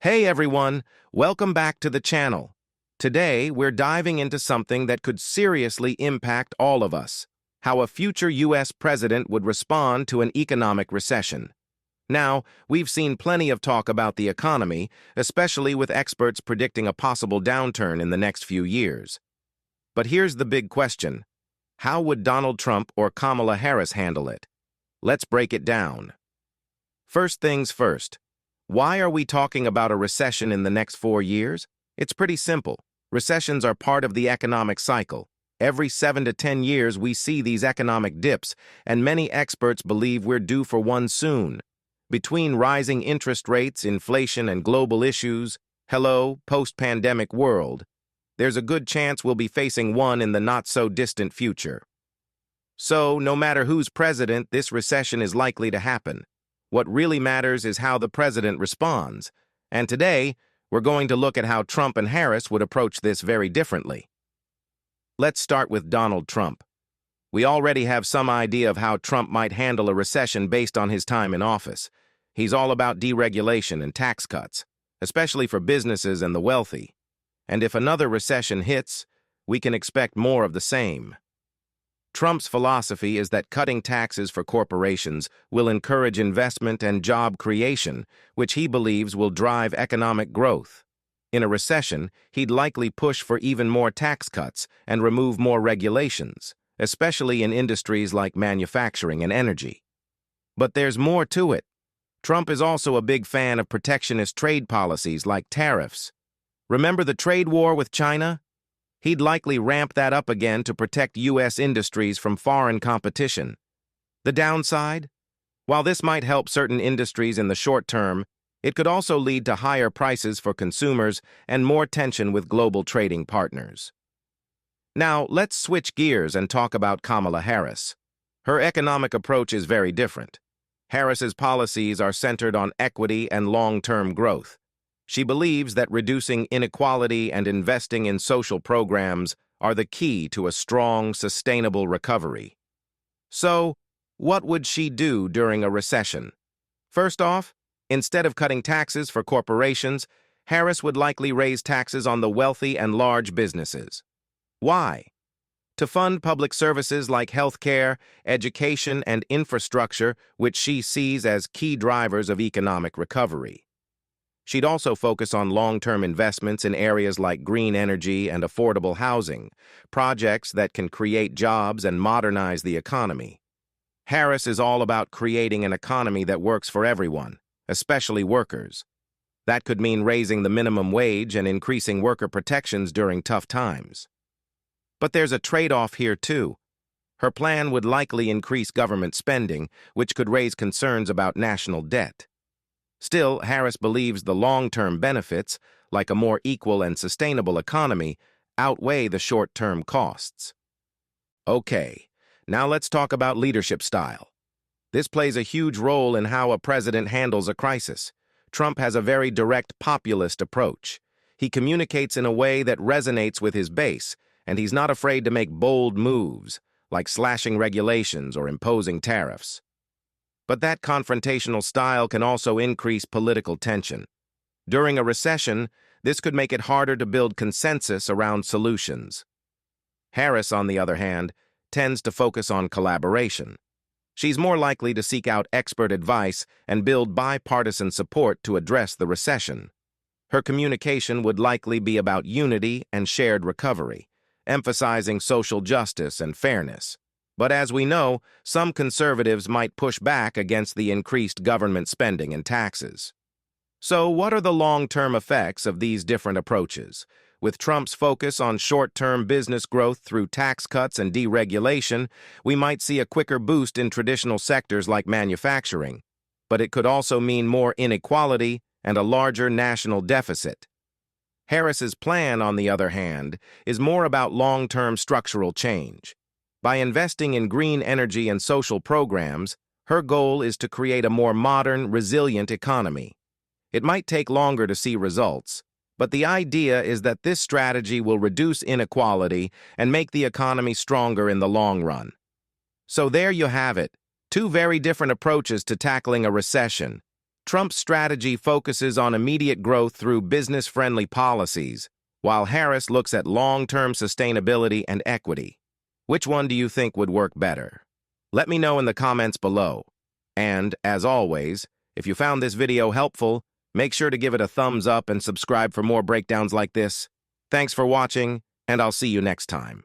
Hey everyone, welcome back to the channel. Today, we're diving into something that could seriously impact all of us: how a future U.S. president would respond to an economic recession. Now, we've seen plenty of talk about the economy, especially with experts predicting a possible downturn in the next few years. But here's the big question: how would Donald Trump or Kamala Harris handle it? Let's break it down. First things first. Why are we talking about a recession in the next 4 years? It's pretty simple. Recessions are part of the economic cycle. Every 7 to 10 years, we see these economic dips, and many experts believe we're due for one soon. Between rising interest rates, inflation, and global issues, post-pandemic world, there's a good chance we'll be facing one in the not-so-distant future. So, no matter who's president, this recession is likely to happen. What really matters is how the president responds. And today, we're going to look at how Trump and Harris would approach this very differently. Let's start with Donald Trump. We already have some idea of how Trump might handle a recession based on his time in office. He's all about deregulation and tax cuts, especially for businesses and the wealthy. And if another recession hits, we can expect more of the same. Trump's philosophy is that cutting taxes for corporations will encourage investment and job creation, which he believes will drive economic growth. In a recession, he'd likely push for even more tax cuts and remove more regulations, especially in industries like manufacturing and energy. But there's more to it. Trump is also a big fan of protectionist trade policies like tariffs. Remember the trade war with China? He'd likely ramp that up again to protect U.S. industries from foreign competition. The downside? While this might help certain industries in the short term, it could also lead to higher prices for consumers and more tension with global trading partners. Now, let's switch gears and talk about Kamala Harris. Her economic approach is very different. Harris's policies are centered on equity and long-term growth. She believes that reducing inequality and investing in social programs are the key to a strong, sustainable recovery. So, what would she do during a recession? First off, instead of cutting taxes for corporations, Harris would likely raise taxes on the wealthy and large businesses. Why? To fund public services like healthcare, education, and infrastructure, which she sees as key drivers of economic recovery. She'd also focus on long-term investments in areas like green energy and affordable housing, projects that can create jobs and modernize the economy. Harris is all about creating an economy that works for everyone, especially workers. That could mean raising the minimum wage and increasing worker protections during tough times. But there's a trade-off here too. Her plan would likely increase government spending, which could raise concerns about national debt. Still, Harris believes the long-term benefits, like a more equal and sustainable economy, outweigh the short-term costs. Okay, now let's talk about leadership style. This plays a huge role in how a president handles a crisis. Trump has a very direct populist approach. He communicates in a way that resonates with his base, and he's not afraid to make bold moves, like slashing regulations or imposing tariffs. But that confrontational style can also increase political tension. During a recession, this could make it harder to build consensus around solutions. Harris, on the other hand, tends to focus on collaboration. She's more likely to seek out expert advice and build bipartisan support to address the recession. Her communication would likely be about unity and shared recovery, emphasizing social justice and fairness. But as we know, some conservatives might push back against the increased government spending and taxes. So what are the long-term effects of these different approaches? With Trump's focus on short-term business growth through tax cuts and deregulation, we might see a quicker boost in traditional sectors like manufacturing. But it could also mean more inequality and a larger national deficit. Harris's plan, on the other hand, is more about long-term structural change. By investing in green energy and social programs, her goal is to create a more modern, resilient economy. It might take longer to see results, but the idea is that this strategy will reduce inequality and make the economy stronger in the long run. So there you have it, two very different approaches to tackling a recession. Trump's strategy focuses on immediate growth through business-friendly policies, while Harris looks at long-term sustainability and equity. Which one do you think would work better? Let me know in the comments below. And, as always, if you found this video helpful, make sure to give it a thumbs up and subscribe for more breakdowns like this. Thanks for watching, and I'll see you next time.